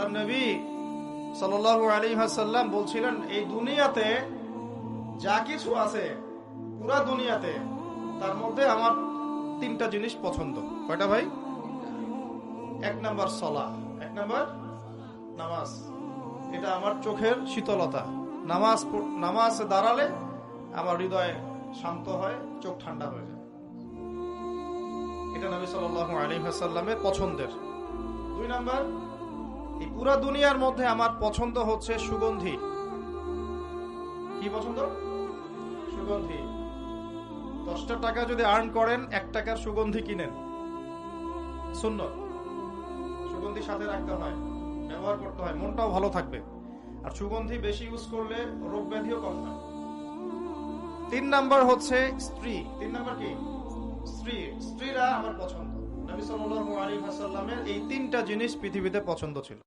আল্লাহর নবী সাল্লাল্লাহু আলাইহি ওয়াসাল্লাম বলছিলেন, এই দুনিয়াতে যা কিছু আছে, পুরা দুনিয়াতে, তার মধ্যে আমার তিনটা জিনিস পছন্দ। কয়টা ভাই? এক নাম্বার সালাহ, এক নাম্বার নামাজ। এটা আমার চোখের শীতলতা। নামাজে দাঁড়ালে আমার হৃদয় শান্ত হয়, চোখ ঠান্ডা হয়ে যায়। এটা নবী সাল্লাল্লাহু আলাইহি ওয়াসাল্লামের পছন্দের। দুই নাম্বার, এই পুরা দুনিয়ার মধ্যে আমার পছন্দ হচ্ছে সুগন্ধি। কি পছন্দ? সুগন্ধি। 10টা টাকা যদি আর্ন করেন, 1 টাকার সুগন্ধি কিনেন, সুন্নাত। সুগন্ধি সাথে রাখতে হয়, ব্যবহার করতে হয়, মনটাও ভালো থাকবে। আর সুগন্ধি বেশি ইউজ করলে রোগ ব্যাধিও কম হয়। 3 নাম্বার হচ্ছে স্ত্রী। 3 নাম্বার কি? স্ত্রী। স্ত্রীরা আমার পছন্দ। নবী সাল্লাল্লাহু আলাইহি ওয়াসাল্লামের এই 3টা জিনিস পৃথিবীতে পছন্দ ছিল।